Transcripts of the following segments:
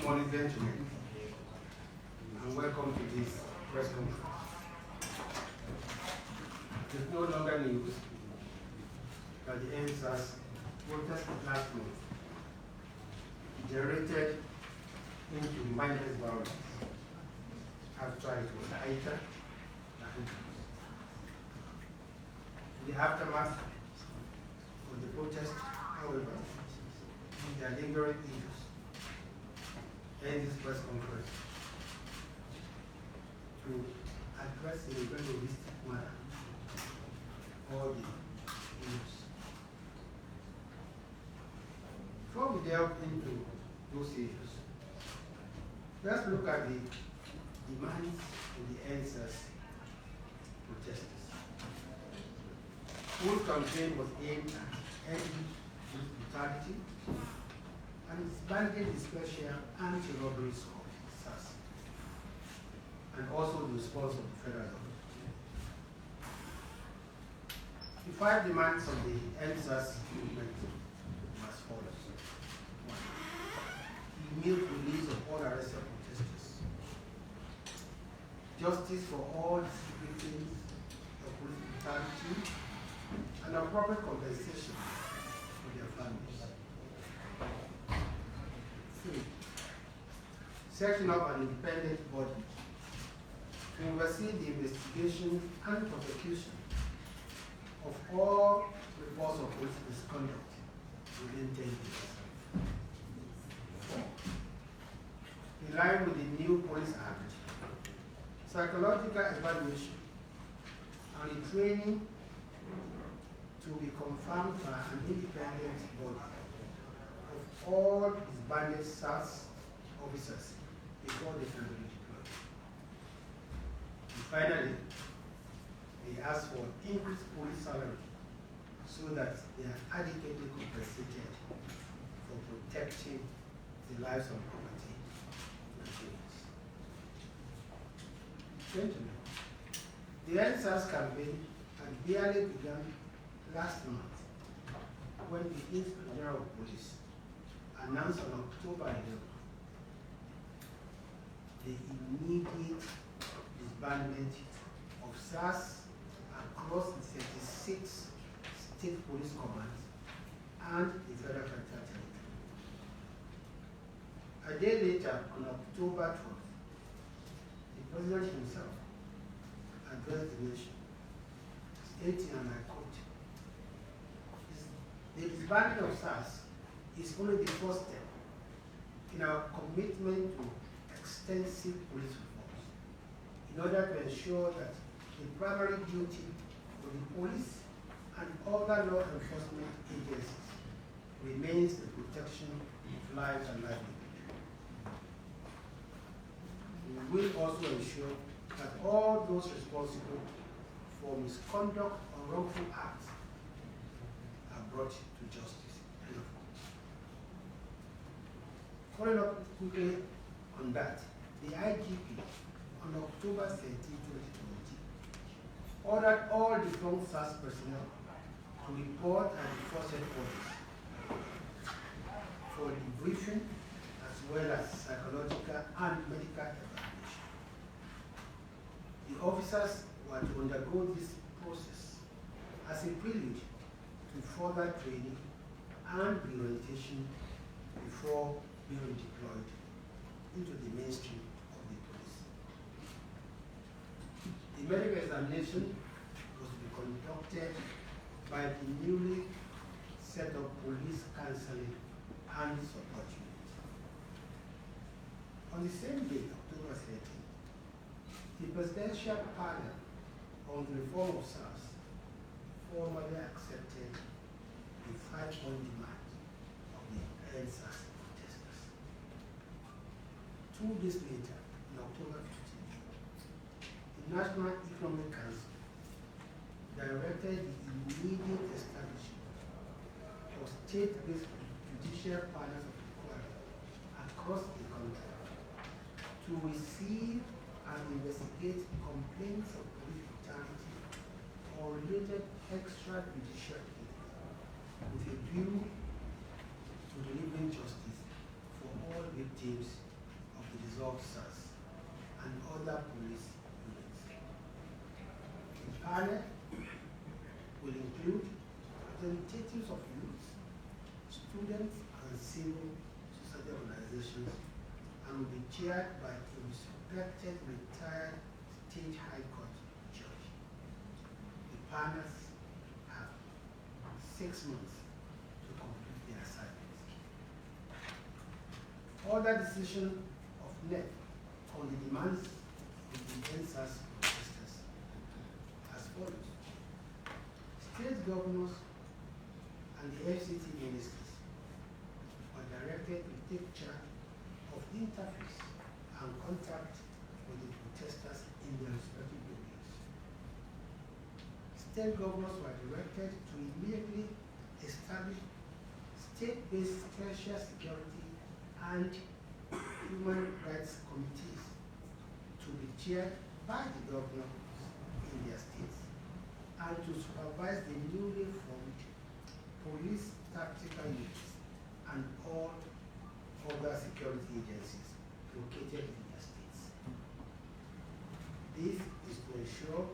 Good morning, gentlemen, and welcome to this press conference. It is no longer news that the NSAS protest last month generated into mindless violence after it was heightened. In the aftermath of the protest, however, there are lingering issues. End this press conference to address in a very holistic manner all the issues. Before we delve into those issues, let's look at the demands of the NSAS protesters, whose campaign was aimed at ending youth brutality and disbanding the special anti-robbery squad, SAS, and also the response of the federal government. The 5 demands of the NSAS movement were as follows. 1. Immediate release of all arrested protesters. Justice for all the victims of police brutality and appropriate compensation for their families. 3. Setting up an independent body to oversee the investigation and prosecution of all reports of police misconduct within 10 years. 4. In line with the new Police Act, psychological evaluation and the training to be confirmed by an independent body of all disbanded SAS officers before they can be deployed. And finally, they ask for increased police salary so that they are adequately compensated for protecting the lives and property of Nigerians. Gentlemen, the NSAS campaign had barely begun last month when the Inspector General of Police announced on October 11th the immediate disbandment of SAS across the 36 state police commands and the Federal Capital Territory. A day later, on October 12th, the President himself addressed the nation, stating, and I quote, "The disbanding of SAS is only the first step in our commitment to extensive police reforms in order to ensure that the primary duty of the police and other law enforcement agencies remains the protection of lives and livelihood. We will also ensure that all those responsible for misconduct or wrongful acts are brought to justice." End of quote. Following up quickly on that, the IGP on October 13, 2020, ordered all defunct SAS personnel to report at the first headquarters for debriefing as well as psychological and medical evaluation. The officers were to undergo this process as a prelude to further training and reorientation before being deployed into the mainstream of the police. The medical examination was to be conducted by the newly set up police counseling and support unit. On the same day, October 13, the Presidential Panel on the Reform of SAS formally accepted the 5-point demand of the NSAS protesters. 2 days later, on October 15, the National Economic Council directed the immediate establishment of state-based judicial panels of inquiry across the country to receive and investigate complaints of police brutality or related extrajudicial cases with a view to delivering justice for all victims other police units. The panel will include representatives of youth, students, and civil society organizations, and will be chaired by a respected retired state high court judge. The panels have 6 months to complete their assignments. Other decision of NEP on the demands of the NSAS protesters as follows. State governors and the FCT ministers are directed to take charge of the interface and contact with the protesters in their respective domains. State governors were directed to immediately establish state-based special security and human rights committees to be chaired by the governors in their states and to supervise the newly formed police tactical units and all other security agencies located in their states. This is to ensure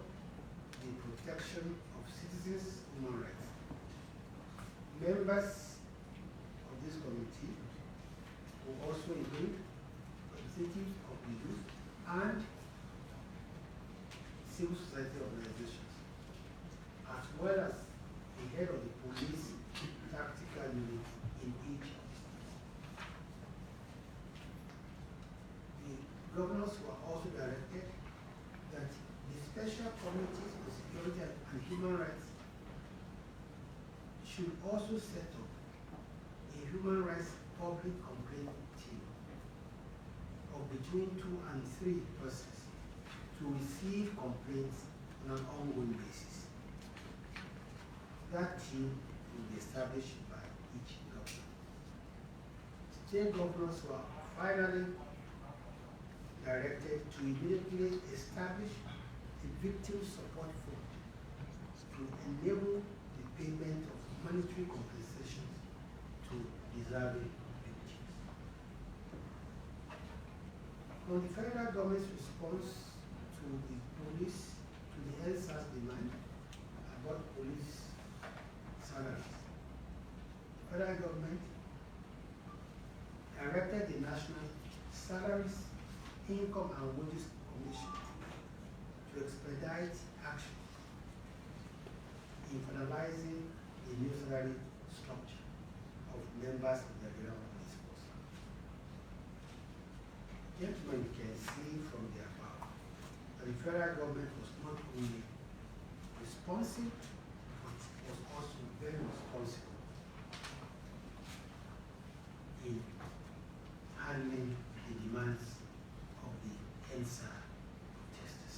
the protection of citizens' human rights. Members of this committee will also include representatives of the youth and civil society organizations, as well as the head of the police tactical unit in each of the states. The governors were also directed that the special committees for security and human rights should also set up a human rights public complaint team of between 2 and 3 persons to receive complaints on an ongoing basis. That team will be established by each governor. State governors were finally directed to immediately establish a victim support fund to enable the payment of monetary compensations to deserving victims. On the federal government's response to the police, to the NSAS demand about police salaries, the federal government directed the National Salaries, Income and Wages Commission to expedite action in finalizing the new salary structure of members of the Nigerian Police Force. Gentlemen, you can see from the above that the federal government was not only responsive, but was also very responsible in handling the demands of the NSA protesters.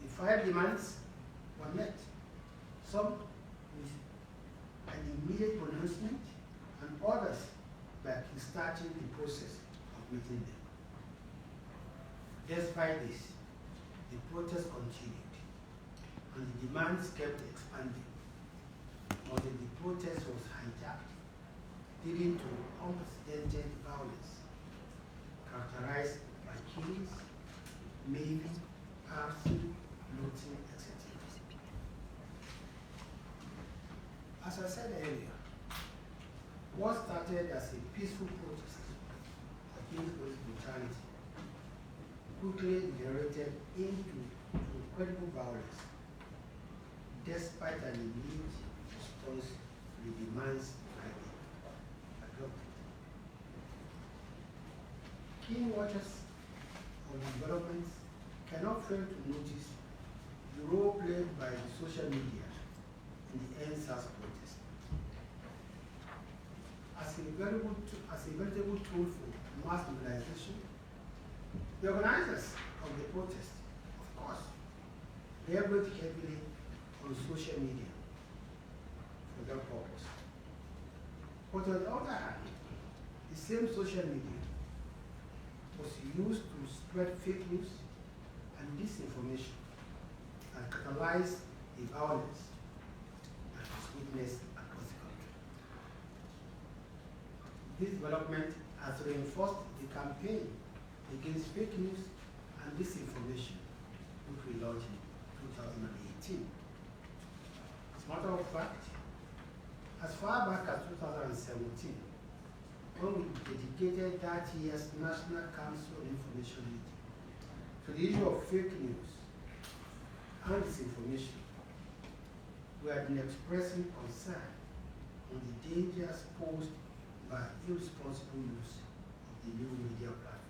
The 5 demands were met, some with an immediate pronouncement and others by starting the process of meeting them. Despite this, the protest continued and the demands kept expanding until the protest was hijacked, leading to unprecedented violence characterized by killings, maiming, arson, looting, etc. As I said earlier, what started as a peaceful protest against police brutality quickly degenerated into incredible violence, despite an immediate response to the demands by the government. Keen watchers of the developments cannot fail to notice the role played by the social media in the NSAS protest. As a veritable tool for mass mobilization, the organizers of the protest, of course, leveraged heavily on social media for that purpose. But on the other hand, the same social media was used to spread fake news and disinformation and catalyze the violence that was witnessed across the country. This development has reinforced the campaign against fake news and Disinformation, which we launched in 2018. As a matter of fact, as far back as 2017, when we dedicated that year's National Council on Information meeting to the issue of fake news and disinformation, we have been expressing concern on the dangers posed by irresponsible use of the new media platform.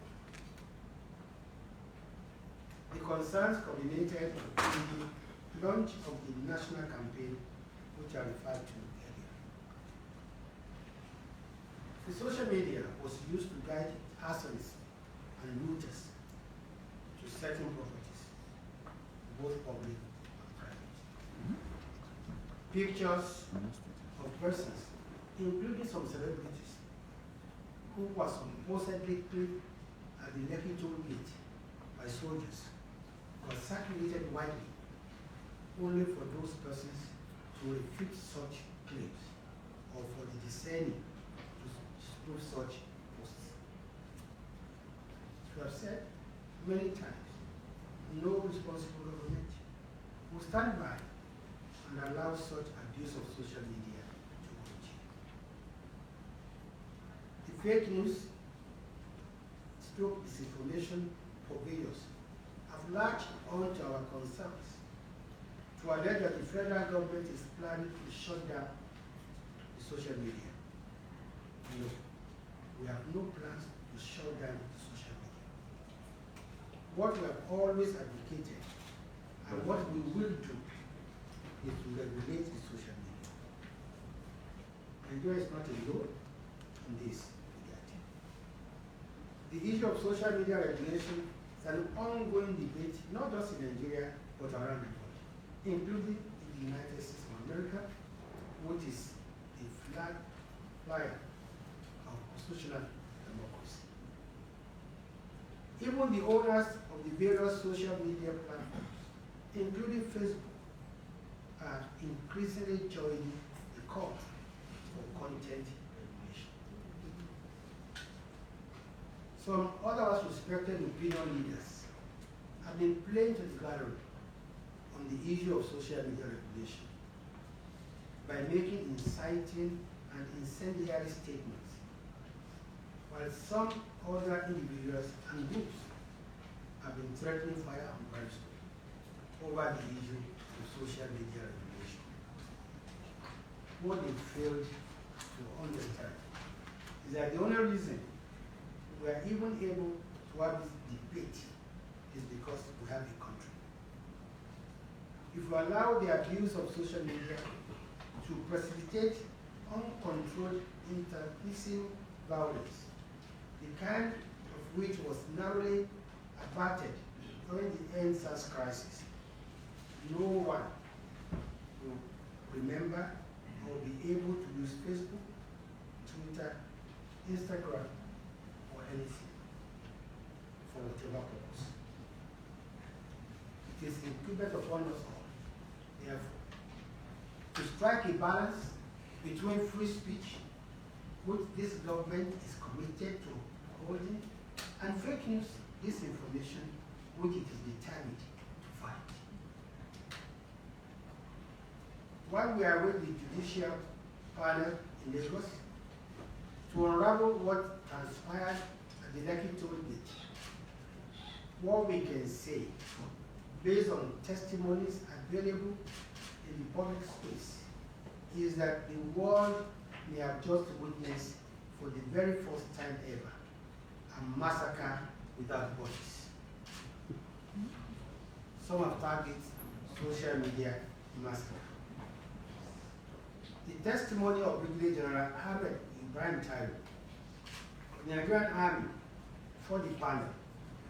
The concerns culminated in the launch of the national campaign, which I referred to earlier. The social media was used to guide arsonists and looters to certain properties, both public and private. Pictures of persons, including some celebrities, who were supposedly killed at the Lekki toll gate by soldiers, were circulated widely only for those persons to refute such claims or for the discerning to disprove such posts. As we have said many times, no responsible government will stand by and allow such abuse of social media to continue. The fake news, stroke disinformation purveyors have latched onto our concerns to allege that the federal government is planning to shut down the social media. No, we have no plans to shut down the social media. What we have always advocated and what we will do is to regulate the social media. Nigeria is not alone in this reality. The issue of social media regulation is an ongoing debate, not just in Nigeria, but around the world, including in the United States of America, which is the flag flyer of constitutional democracy. Even the owners of the various social media platforms, including Facebook, are increasingly joining the call for content regulation. Some otherwise respected opinion leaders have been playing to the gallery on the issue of social media regulation by making inciting and incendiary statements, while some other individuals and groups have been threatening fire and brimstone over the issue of social media regulation. What they failed to understand is that the only reason we are even able to have this debate is because we have a country. If we allow the abuse of social media to precipitate uncontrolled interpersonal violence, the kind of which was narrowly averted during the EndSARS crisis, no one will remember or be able to use Facebook, Twitter, Instagram, or anything for whatever purpose. It is incumbent upon us all, therefore, to strike a balance between free speech, which this government is committed to holding, and fake news, disinformation, which it is determined to fight. While we are with the judicial panel in Lagos to unravel what transpired at the Lekki toll gate, what we can say, based on testimonies available in the public space, is that the world may have just witnessed for the very first time ever a massacre without bodies. Some have targeted social media massacre. The testimony of Brigadier General Ahmed Ibrahim Taiwo, the Nigerian Army, for the panel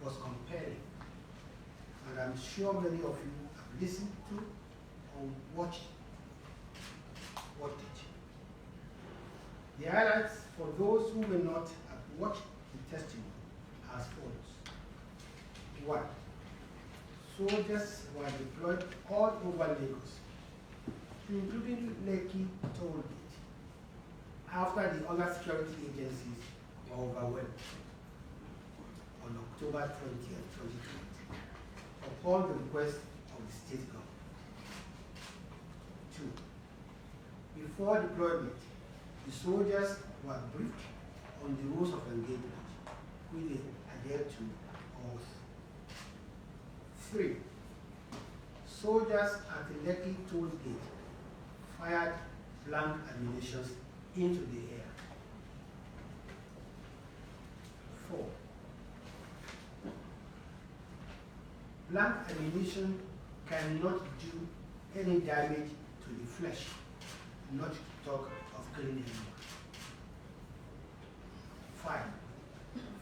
was compelling, and I'm sure many of you have listened to or watched it. The highlights for those who may not have watched the testimony are as follows. 1. Soldiers were deployed all over Lagos, including Lekki toll gate, after the other security agencies were overwhelmed on October 20th, 2020. upon the request of the state government. 2. Before deployment, the soldiers were briefed on the rules of engagement, which they adhered to oath. 3. Soldiers at the Lekki toll gate fired blank ammunition into the air. 4. Blank ammunition cannot do any damage to the flesh, not to talk of killing anyone. 5.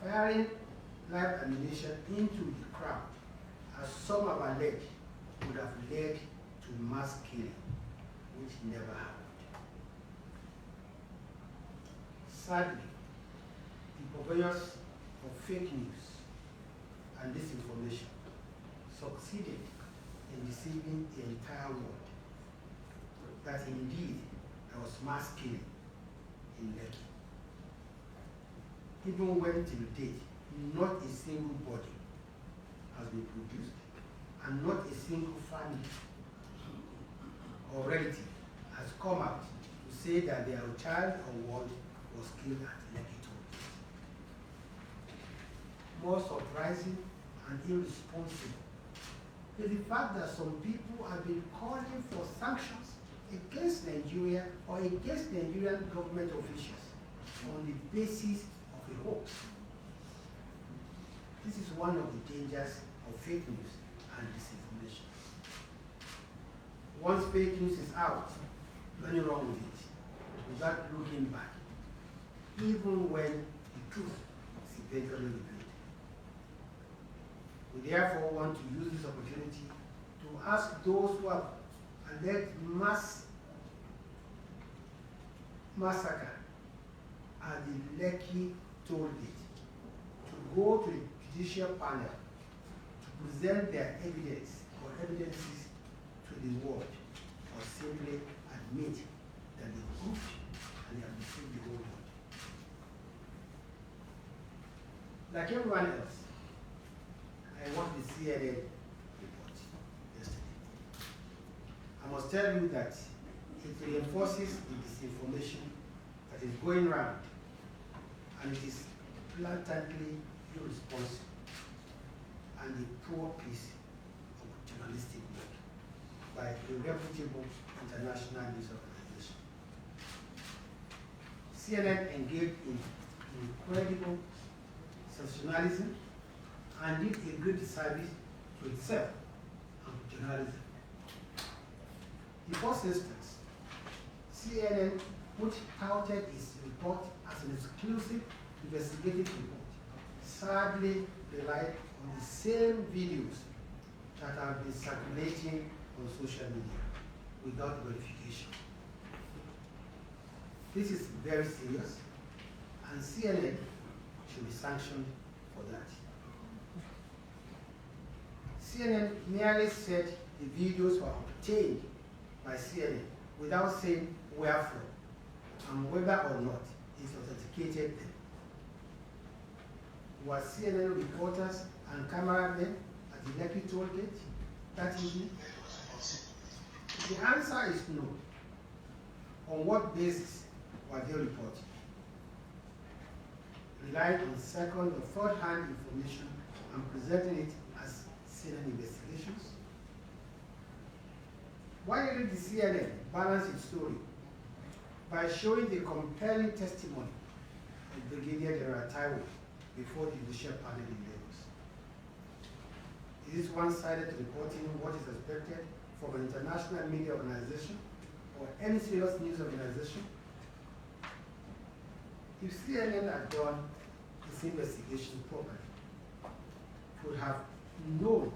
Firing live ammunition into the crowd, as some have alleged, would have led to mass killing, which never happened. Sadly, the purveyors of fake news and disinformation succeeded in deceiving the entire world that indeed there was mass killing in Lekki. Even when till date, not a single body has been produced, and not a single family or relative has come out to say that their child or ward was killed at Lekki toll gate. More surprising and irresponsible is the fact that some people have been calling for sanctions against Nigeria or against Nigerian government officials on the basis of a hoax. This is one of the dangers of fake news and disinformation. Once fake news is out, nothing wrong with it, without looking back, even when the truth is eventually revealed. We therefore want to use this opportunity to ask those who have alleged massacre at the Lekki toll gate to go to the judicial panel to present their evidence or evidences to the world, or simply admit that they goofed and they have deceived the whole world. Like everyone else, I watched the CNN report yesterday. I must tell you that it reinforces the disinformation that is going around, and it is blatantly irresponsible and a poor piece of journalistic work by a reputable international news organization. CNN engaged in incredible sensationalism and did a great disservice to itself and to journalism. In the first instance, CNN, which touted its report as an exclusive investigative report, sadly relied on the same videos that have been circulating on social media without verification. This is very serious, and CNN should be sanctioned for that. CNN merely said the videos were obtained by CNN without saying where from and whether or not it authenticated them. Were CNN reporters and cameramen at the Lekki toll gate that evening? The answer is no. On what basis were they reporting? Relying on second or third-hand information and presenting it as CNN investigations? Why did the CNN balance its story by showing the compelling testimony of Brigadier General Taiwo before the judicial panel in Lagos? Is this one-sided reporting what is expected from an international media organization or any serious news organization? If CNN had done this investigation properly, it would have known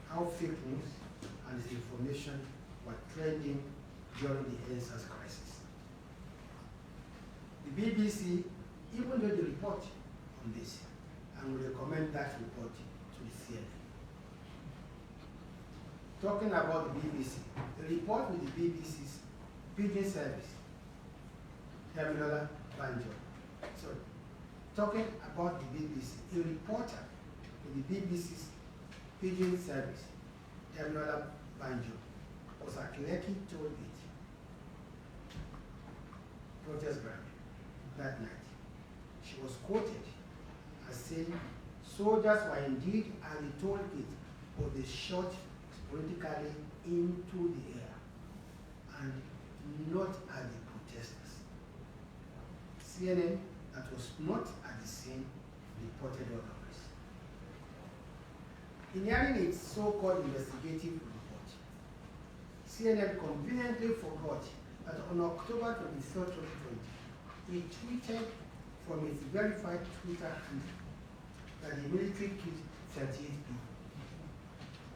how fake news and disinformation were trending during the NSAS crisis. The BBC even did a report on this and will recommend that report to the CNN. Talking about the BBC, the report with the BBC's pidgin service, Damilola Banjo. Sorry. Talking about the BBC, a reporter with the BBC's pidgin service, Damilola Banjo was at Lekki Toll Gate, protest ground, that night. She was quoted as saying, "Soldiers were indeed at the toll gate, but they shot politically into the air and not at the protesters." CNN, that was not at the scene, reported otherwise. In hearing its so-called investigative report, CNN conveniently forgot that on October 23, 2020, it tweeted from its verified Twitter handle that the military killed 38 people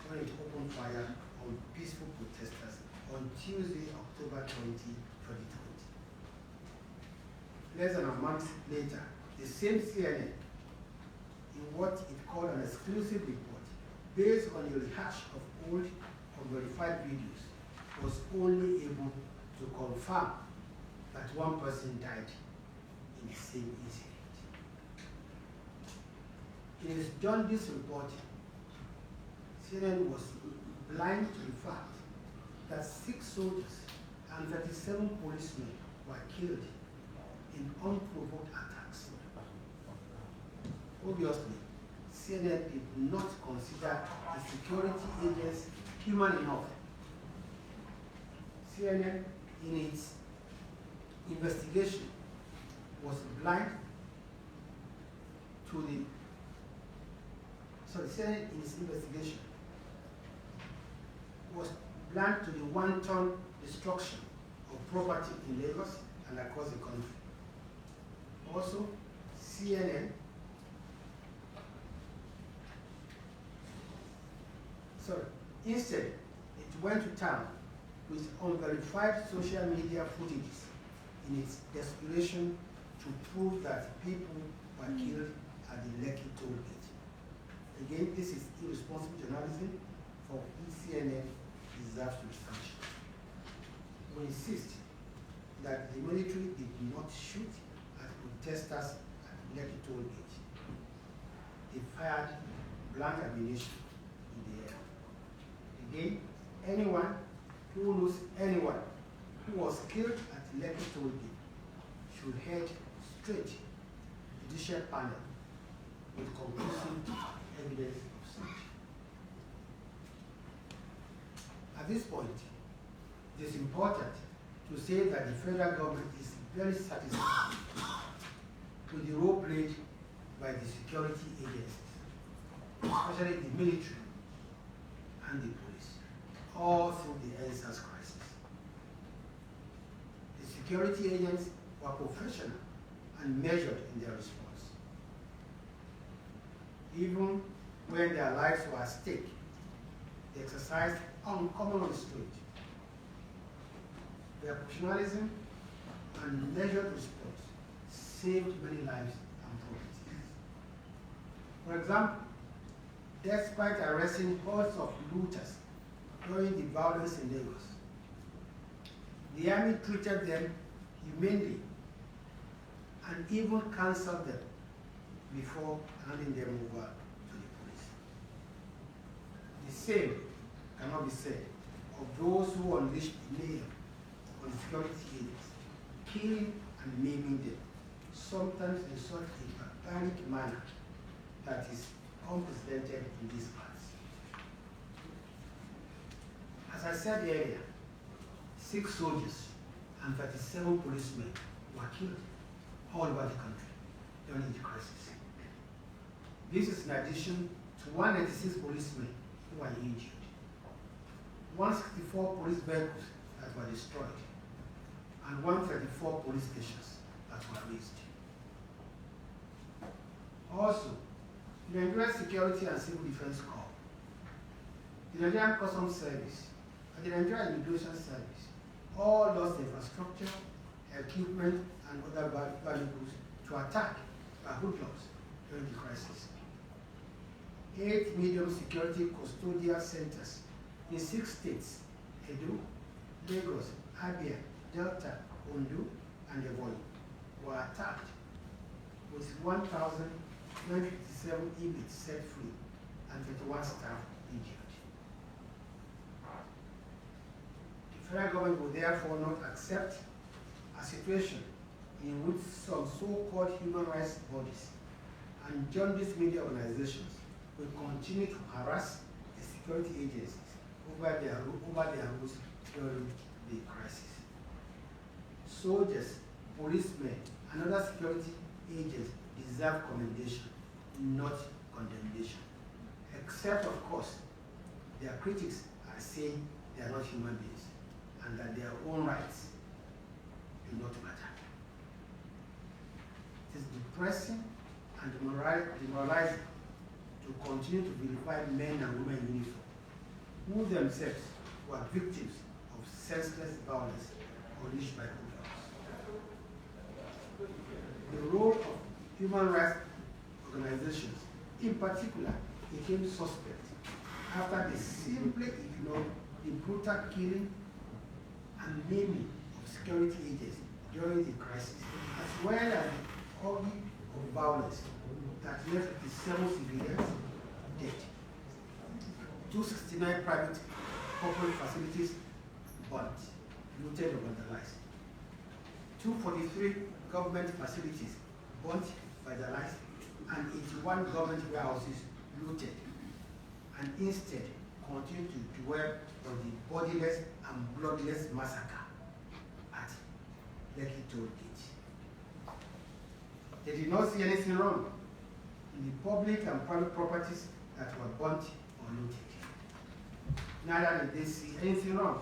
when it opened fire on peaceful protesters on Tuesday, October 20, 2020. Less than a month later, the same CNN, in what it called an exclusive report, based on the rehash of old unverified videos, was only able to confirm that one person died in the same incident. In its jaundice reporting, CNN was blind to the fact that 6 soldiers and 37 policemen were killed in unprovoked attacks. Obviously, CNN did not consider the security agents human enough. CNN, in its investigation, was blind to the CNN in its investigation was blind to the wanton destruction of property in Lagos and across the country. Also, CNN instead, it went to town with unverified social media footages in its desperation to prove that people were killed at the Lekki toll gate. Again, this is irresponsible journalism for which CNN deserves to be sanctioned. We insist that the military did not shoot at protesters at the Lekki toll gate. They fired blank ammunition in the air. Again, anyone who knows anyone who was killed at the Lekki toll gate should head straight to the judicial panel with conclusive evidence of such. At this point, it is important to say that the federal government is very satisfied with the role played by the security agencies, especially the military and the police, all through the EndSARS crisis. The security agents were professional and measured in their response. Even when their lives were at stake, they exercised uncommon restraint. Their professionalism and measured response saved many lives and properties. For example, despite arresting hordes of looters during the violence in Lagos, the army treated them humanely and even cancelled them before handing them over to the police. The same cannot be said of those who unleashed mayhem on the security agents, killing and maiming them, sometimes in such a barbaric manner that is unprecedented in these parts. As I said earlier, 6 soldiers and 37 policemen were killed all over the country during the crisis. This is in addition to 196 policemen who were injured, 164 police vehicles that were destroyed, and 134 police stations that were razed. Also, the Nigerian Security and Civil Defense Corps, the Nigerian Customs Service, and the Nigerian Immigration Service all lost infrastructure, equipment, and other valuables to attack by hoodlums during the crisis. 8 medium security custodial centers in 6 states, Edo, Lagos, Abia, Delta, Ondo, and Ebonyi, were attacked with 1,957 inmates set free and 31 staff injured. Federal government will therefore not accept a situation in which some so-called human rights bodies and journalist media organizations will continue to harass the security agencies over their rules during the crisis. Soldiers, policemen, and other security agents deserve commendation, not condemnation. Except, of course, their critics are saying they are not human beings and that their own rights do not matter. It is depressing and demoralizing to continue to vilify men and women in uniform, who themselves were victims of senseless violence unleashed by hoodlums. The role of human rights organizations, in particular, became suspect after they simply ignored the brutal killing and maiming of security agents during the crisis, as well as the orgy of violence that left 57 civilians dead, 269 private corporate facilities burnt, looted or vandalized, 243 government facilities burnt, vandalized, and 81 government warehouses looted, and instead continue to dwell on the bodiless and bloodless massacre at Lekki Toll Gate. They did not see anything wrong in the public and private properties that were burnt or looted. Neither did they see anything wrong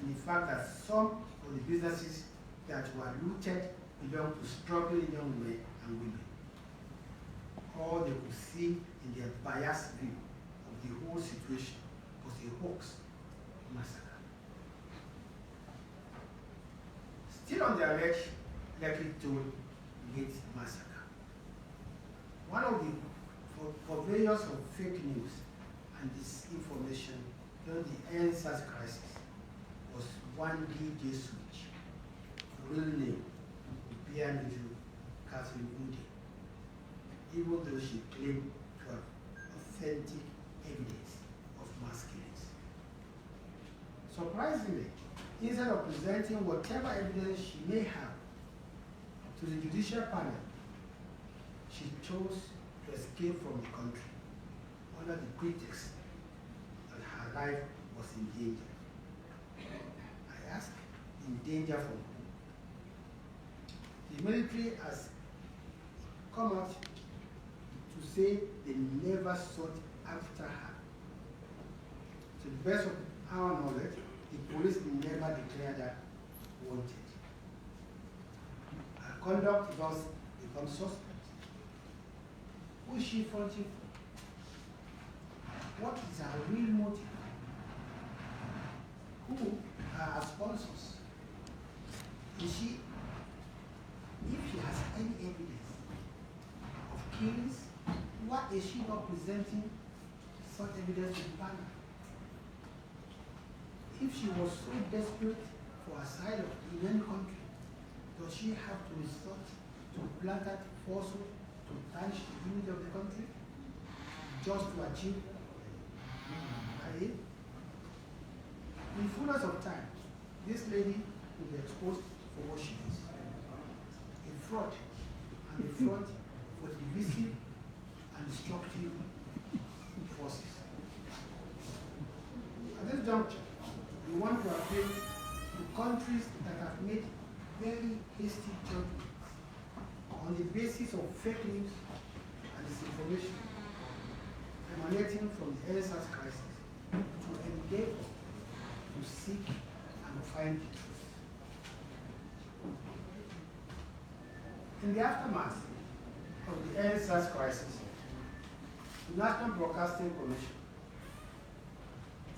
in the fact that some of the businesses that were looted belonged to struggling young men and women. All they could see in their biased view of the whole situation was a hoax massacre. Still on the alleged Lekki Toll Gate massacre, one of the purveyors of fake news and disinformation during the NSAS crisis was one DJ Switch, real name Bianiju Catherine Ude, even though she claimed to have authentic evidence of mass killings. Surprisingly, instead of presenting whatever evidence she may have to the judicial panel, she chose to escape from the country under the pretext that her life was in danger. I ask, in danger from whom? The military has come out to say they never sought after her. To the best of our knowledge, the police never declared her wanted. Her conduct thus becomes suspect. Who is she fronting for? What is her real motive? Who are her sponsors? Is she, if she has any evidence of killings, why is she not presenting such evidence to the panel? If she was so desperate for asylum in any country, does she have to resort to blatant falsehood to tarnish the image of the country just to achieve her aim? In fullness of time, this lady will be exposed for what she is. A fraud, and a fraud for divisive and destructive forces. At this juncture, we want to appeal to countries that have made very hasty judgments on the basis of fake news and disinformation emanating from the NSAS crisis to endeavor to seek and find the truth. In the aftermath of the NSAS crisis, the National Broadcasting Commission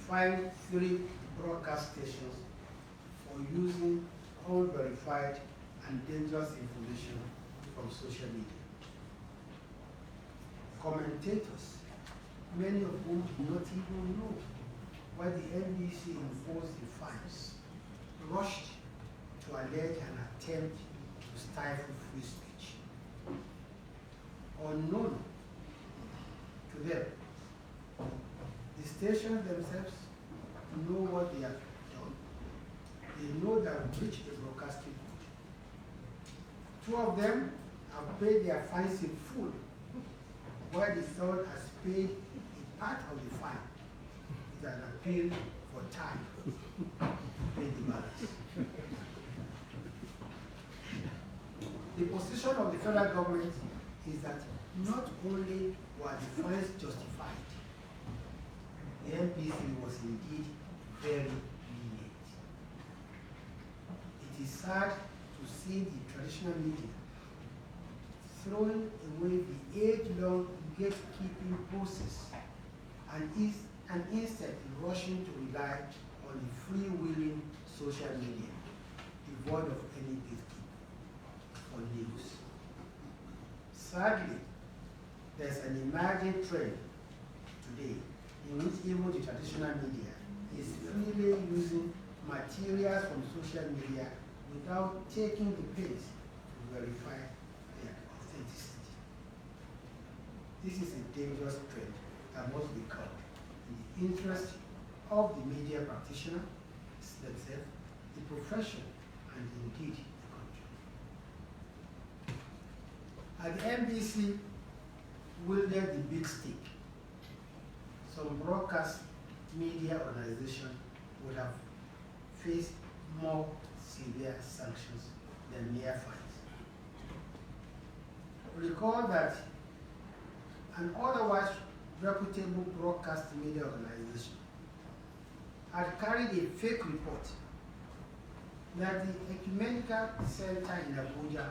fined 3 broadcast stations for using unverified and dangerous information from social media. Commentators, many of whom do not even know why the NBC imposed the fines, rushed to allege an attempt to stifle free speech. Unknown to them, the stations themselves know what they have done they know that we reach the broadcasting code. 2 of them have paid their fines in full, while the third has paid a part of the fine. It's an appeal for time to pay the balance. The position of the federal government is that not only were the fines justified, the MPC was indeed very lenient. It is sad to see the traditional media throwing away the age-long gatekeeping process and instead rushing to rely on the freewheeling social media, devoid of any gatekeeping for news. Sadly, there's an emerging trend today in which even the traditional media is freely using materials from social media without taking the pace to verify their authenticity. This is a dangerous trend that must be curbed in the interest of the media practitioner, themselves, the profession, and indeed the country. At the NBC wielded the big stick, some broadcast media organization would have faced more severe sanctions than mere fines. Recall that an otherwise reputable broadcast media organization had carried a fake report that the Ecumenical Center in Abuja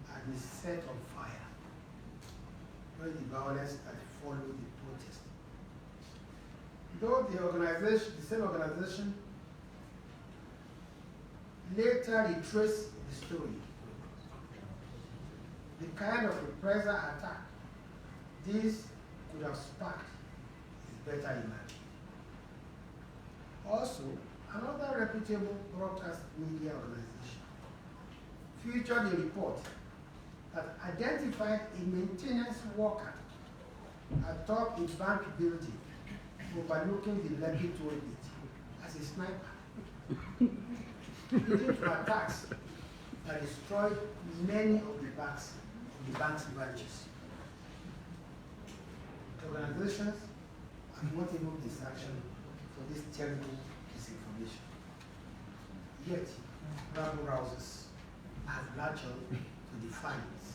had been set on fire during the violence that followed the protest. Though the same organization later retraced the story, the kind of reprisal attack this could have sparked is better imagined. Also, another reputable broadcast media organization featured a report that identified a maintenance worker atop a bank building overlooking the Lekki toll gate as a sniper, leading to attacks that destroyed many of the bank's branches. The organizations have not even been sanctioned for this terrible disinformation. Yet, rabble-rousers have latched on to the fines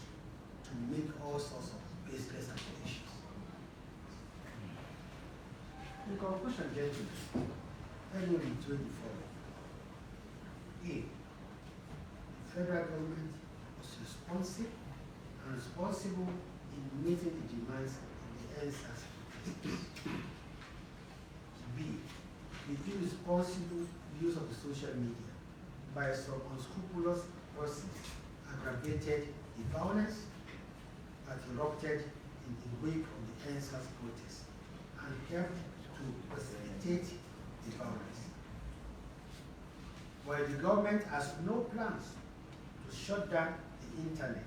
to make all sorts of baseless accusations. In conclusion, gentlemen, let me reiterate the following. A, the federal government was responsive and responsible in meeting the demands of the NSAS. B, the irresponsible use of the social media by some unscrupulous persons aggravated the violence that erupted in the wake of the NSAS protests and helped to facilitate the violence. While the government has no plans to shut down the internet,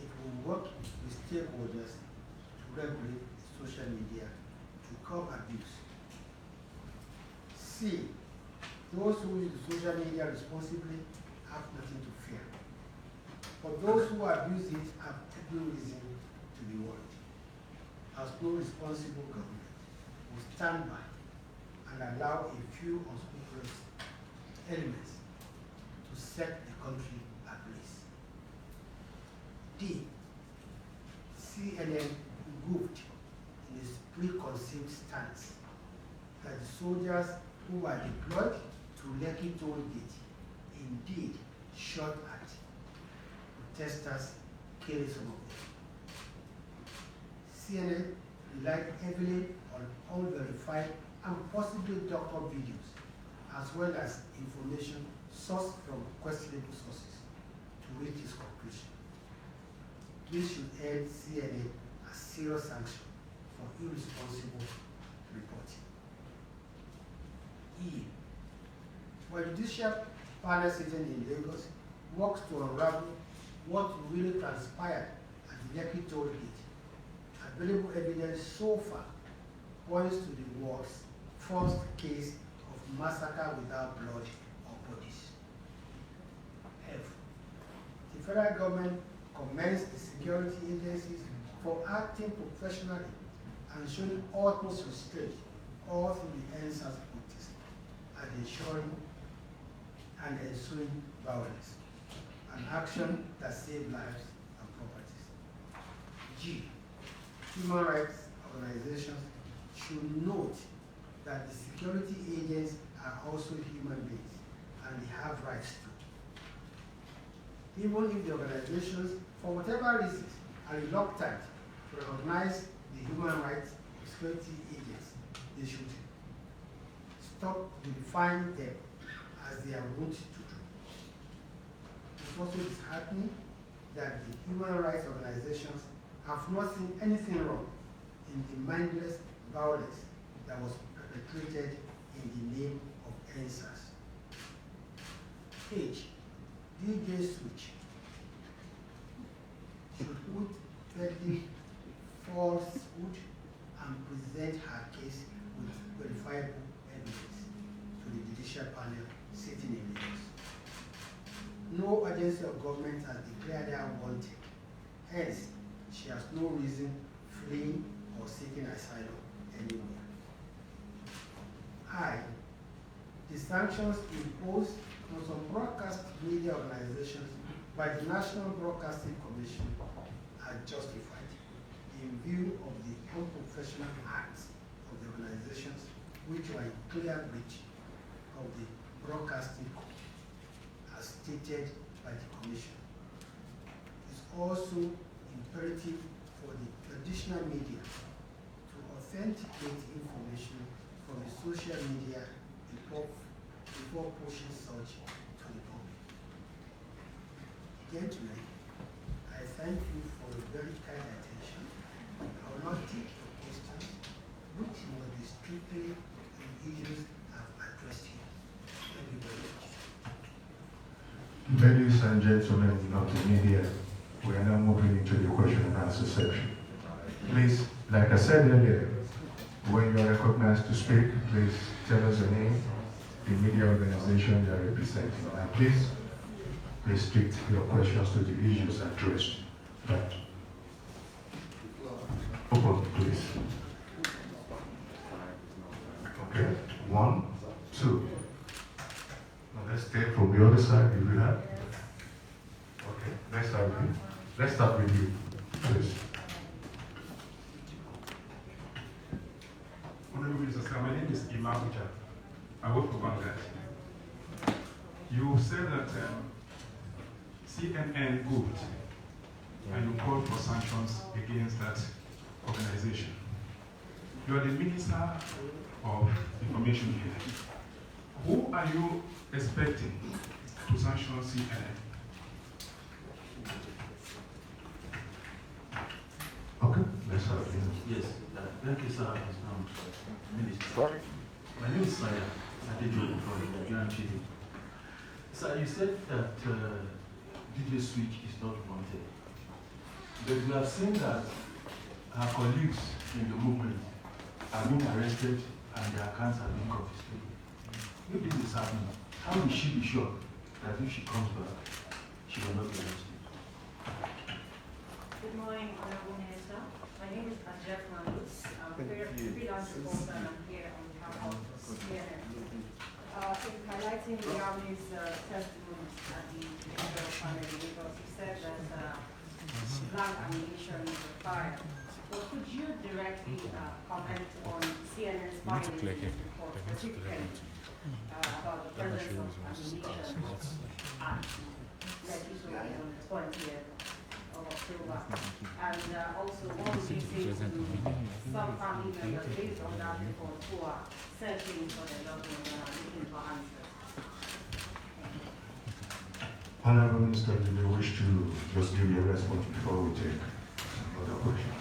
it will work with stakeholders to regulate the social media to curb abuse. C, those who use the social media responsibly have nothing to fear. But those who abuse it have every reason to be worried, as no responsible government will stand by and allow a few unscrupulous elements to set the country ablaze. D, CNN goofed in its preconceived stance that the soldiers who were deployed to Lekki toll gate indeed shot at protesters, killing some of them. CNN relied heavily on unverified and possibly doctored videos, as well as information sourced from questionable sources to reach this conclusion. This should earn CNN a serious sanction for irresponsible reporting. E, while the judicial panel sitting in Lagos works to unravel what really transpired at the Lekki toll gate, available evidence so far points to the world's first case of massacre without blood bodies. F. The federal government commends the security agencies for acting professionally and showing utmost restraint all through the NSAS protest and ensuring and ensuing violence, an action that saved lives and properties. G. Human rights organizations should note that the security agents are also human beings and they have rights too. Even if the organizations, for whatever reasons, are reluctant to recognize the human rights of security agents, they should stop defying them as they are wont to do. It's also disheartening that the human rights organizations have not seen anything wrong in the mindless violence that was perpetrated in the name of NSAS. H. DJ Switch should put vetting falsehood and present her case with verifiable evidence to the judicial panel sitting in Lagos. No agency of government has declared her wanted. Hence, she has no reason fleeing or seeking asylum anywhere. I. The sanctions imposed on some broadcast media organizations by the National Broadcasting Commission are justified in view of the unprofessional acts of the organizations which were in clear breach of the Broadcasting Code as stated by the Commission. It's also imperative for the traditional media to authenticate information from the social media before pushing such to the public. Gentlemen, I thank you for your very kind attention. I will not take your questions, which will be strictly on issues I've addressed here. Thank you very much. Ladies and gentlemen of the media, we are now moving into the question and answer section. Please, like I said earlier, when you are recognized to speak, please tell us your name, the media organization you are representing. And please restrict your questions to the issues addressed. But open, please. Okay, 1, 2. Now let's take from the other side if you have. Okay, let's start with you. Let's start with you, please. Honorable Minister, my name is Imam Ucha. I work for Bangladesh. You said that CNN good, and you called for sanctions against that organization. You are the Minister of Information here. Who are you expecting to sanction CNN? Okay, let's start with you. Yes, thank you, sir. Minister. Sorry. My name is Saya Adejo from Nigerian TV. Sir, you said that DJ Switch is not wanted. But we have seen that our colleagues in the movement have been arrested and their accounts have been confiscated. If this is happening, how will she be sure that if she comes back, she will not be arrested? Good morning, Honorable Minister. My name is Ajak Manus. I'm a freelance reporter and I'm here on behalf of CNN. In highlighting Yami's testimony at the Federal Panel in Lagos, he said that blank ammunition is required. But could you directly comment on CNN's findings in this report, specifically about the presence of ammunition at Legislature on the 20th of October? And also, what would you say to some family members based on that report who are searching for their loved ones and are looking for answers? Honorable Minister, do you wish to just give your response before we take other questions?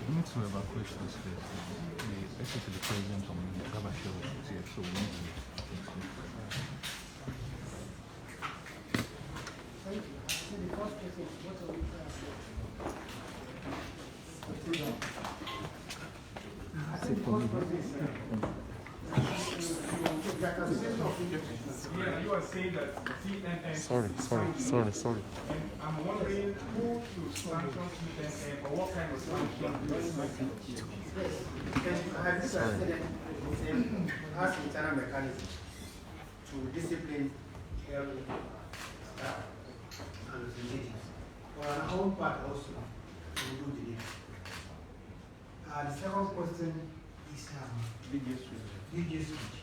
We need to evacuate this place. The exit to the president from Gabasher is here, so we need to. Thank you. So the first question is what are we I think the first question is Yeah, you are saying that CNN. Sorry. And I'm wondering who should sanction CNN or what kind of sanction do you expect? Have this as internal mechanism to discipline every staff and relatives. For our own part also, we do the next. The second question is DJ switch.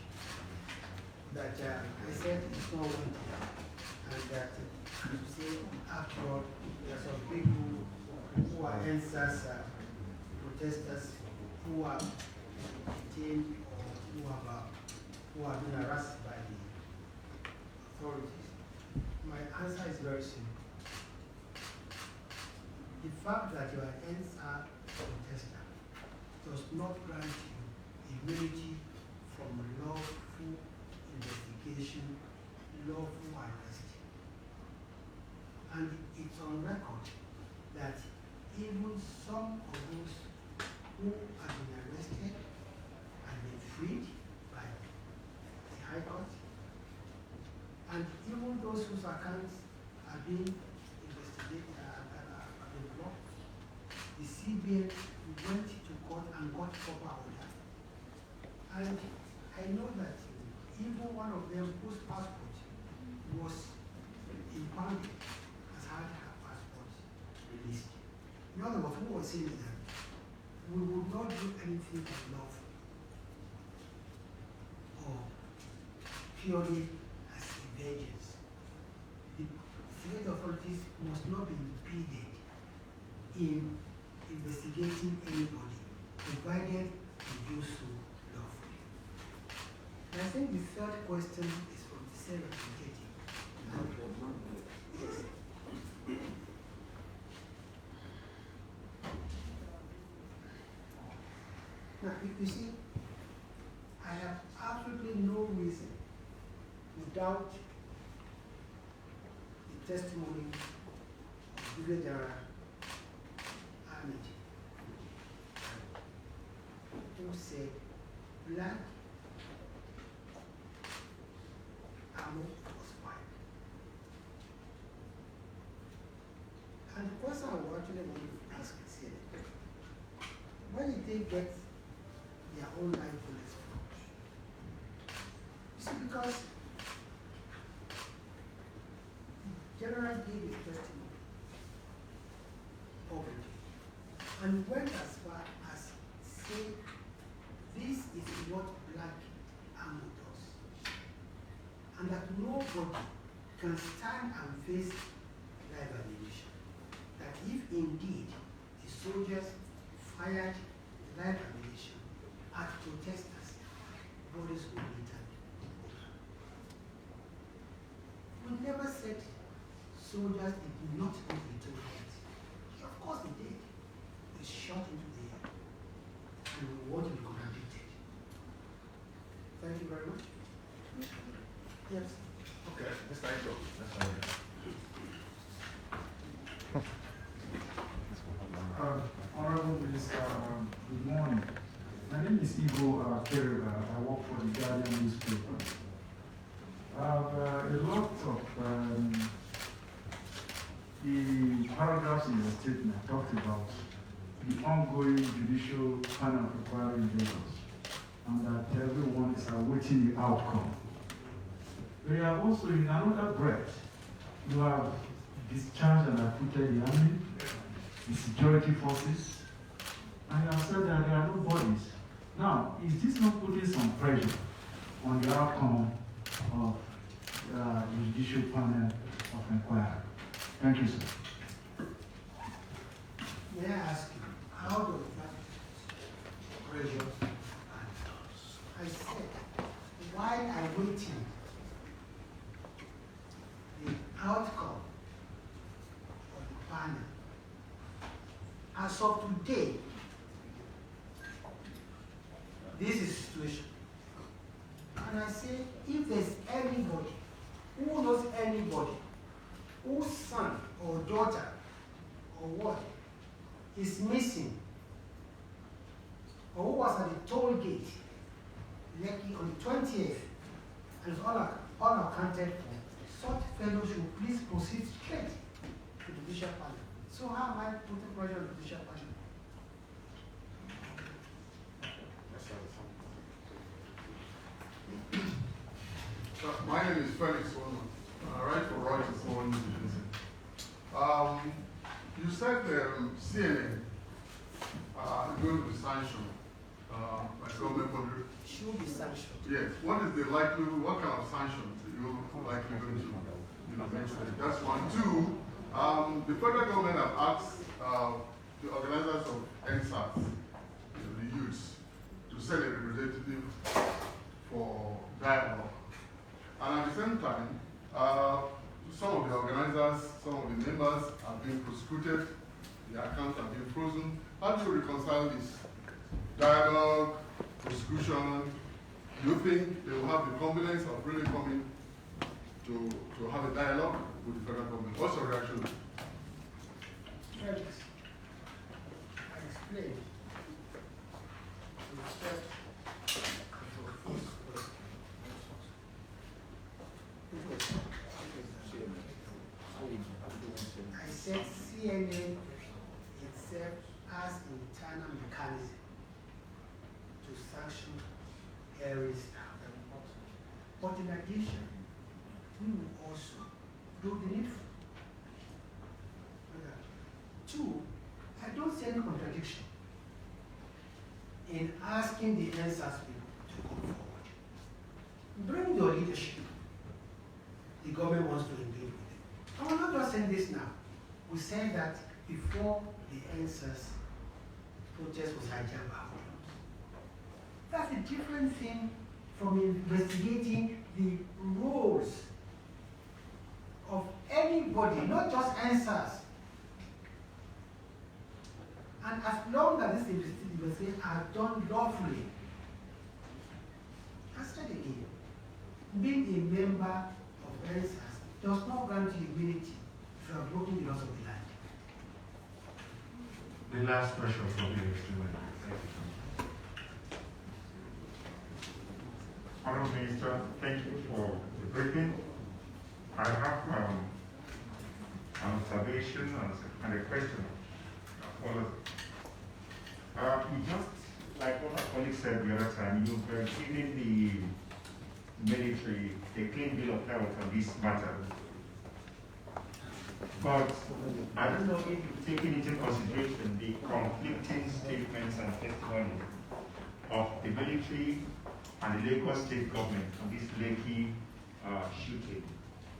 That I said it's not wanted, and that you say afterward there are some people who are answers, protesters who are detained or who have been harassed by the authorities. My answer is very simple. The fact that you are an NSA protester does not grant you immunity from lawful investigation, lawful arrest. And it's on record that even some of those who have been arrested and been freed by the High Court, and even those whose accounts are being investigated, have been blocked, the CBN went to court and got proper order. And I know that even one of them whose passport was impounded has had her passport released. In other words, who was saying that we would not do anything unlawful or purely as emergence. The state authorities must not be impeded in investigating anybody, provided they do so lawfully. And I think the third question is from the same representative. Yes. Now, you see, I have absolutely no reason, without the testimony of Brigadier General Ahmed, who said black ammo was fired. And the question I would actually want to ask is here, why did they get their own life bullets from? You see, because the general gave a testimony publicly and went as far as saying this is what black ammo does, and that nobody can stand and face live ammunition. That if indeed the soldiers fired live ammunition at protesters, bodies would later be open. We never said soldiers did not go into heads. Of course they did. They shot into the air. And we want to be contradicted. Thank you very much. Yes. Okay, Mr. Aito. Honorable Minister, good morning. My name is Ivo Kereba. I work for the Guardian newspaper. A lot of the paragraphs in the statement talked about the ongoing judicial panel of inquiry in Lagos, and that everyone is awaiting the outcome. We have also, in another breath, you have discharged and acquitted the army, the security forces, and you have said that there are no bodies. Now, is this not putting some pressure on the outcome of the judicial panel of inquiry? Thank you, sir. May I ask you, how does that pressure I said, while awaiting the outcome of the panel, as of today, this is the situation. And I say, if there's anybody who knows anybody whose son or daughter or what is missing, or who was at the toll gate Lekki on the 20th, and it's all accounted for. Such fellows should please proceed straight to the judicial panel. So how am I putting pressure on the judicial panel? My name is Felix Woman. I write for Reuters Foreign News Agency. You said CNN is going to be sanctioned by government body. Should be sanctioned. Yes. What is the likelihood? What kind of sanctions are you likely going to mention? That's one. Two. The federal government have asked the organizers of NSAS, the youths, to send a representative for dialogue. And at the same time, some of the organizers, some of the members have been prosecuted, their accounts have been frozen. How do you reconcile this? Dialogue, prosecution, do you think they will have the confidence of really coming to have a dialogue with the federal government? What's your reaction? Felix, I explained with respect to the first question. I said CNN itself has internal mechanism to sanction areas. But in addition, we will also do the needful. Two, I don't see any contradiction in asking the NSAS people to come forward. Bring your leadership. The government wants to engage with it. And we're not just saying this now. We said that before the NSAS protest was hijacked by hoodlums. That's a different thing from investigating the roles of anybody, not just NSAS. And as long as this investigation are done lawfully, I said again, being a member of NSAS does not grant you immunity if you have broken the laws of the land. The last question from the student. Honourable Minister, thank you for the briefing. I have an observation and a question. You just, like what my colleague said the other time, you've given the military a clean bill of health on this matter. But I don't know if you've taken into consideration the conflicting statements and testimony of the military and the Lagos state government on this Lekki shooting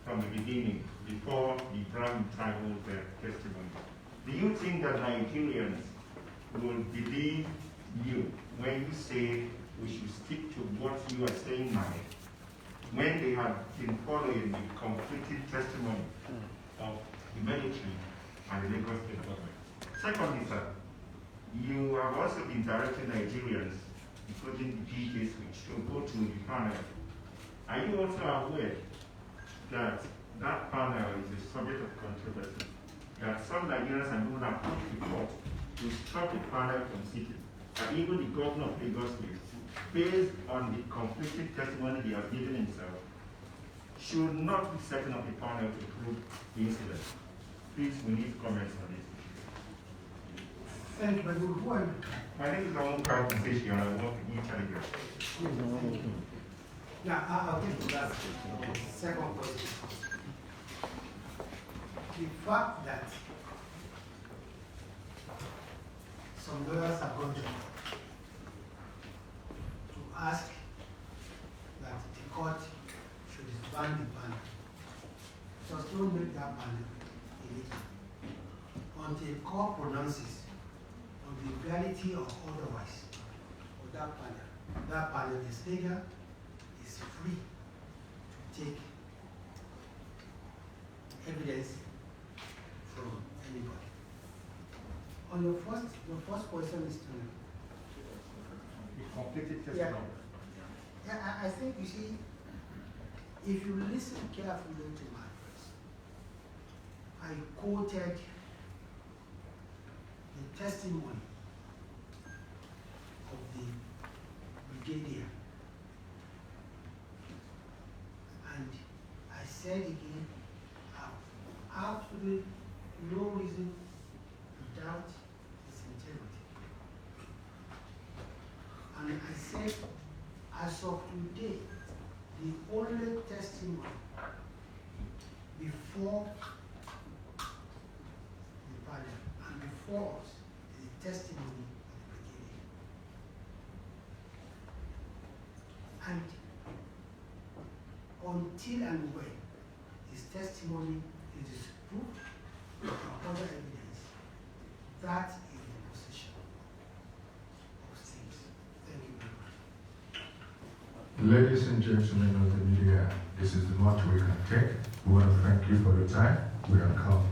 from the beginning, before the Brown tribal testimony. Do you think that Nigerians will believe you when you say we should stick to what you are saying now, when they have been following the conflicting testimony of the military and the Lagos state government? Secondly, sir, you have also been directing Nigerians, including the DJs, which will go to the panel. Are you also aware that that panel is a subject of controversy? That some Nigerians and even approached the court to stop the panel from sitting, and even the governor of Lagos State, based on the conflicting testimony he has given himself, should not be setting up a panel to prove the incident. Please, we need comments on this. Thank you, but who are you? My name is Ramon Compensation, and I work in eTelegram. Now, I'll get to that second question. The fact that some lawyers have gone to ask that the court should disband the panel, just don't make that panel illegal until the court pronounces on the legality or otherwise of that panel. That panel is legal, is free to take evidence from anybody. On your first question is to The conflicted yeah. testimony. Yeah, I think you see, if you listen carefully to my voice, I quoted the testimony of the brigadier And I said again, I have absolutely no reason to doubt his integrity. And I said, as of today, the only testimony before the parliament and before us is the testimony of the brigadier. And until and when his testimony is disproved with other evidence, that is the position of things. Thank you very much. Ladies and gentlemen of the media, this is the much we can take. We want to thank you for the time we have come.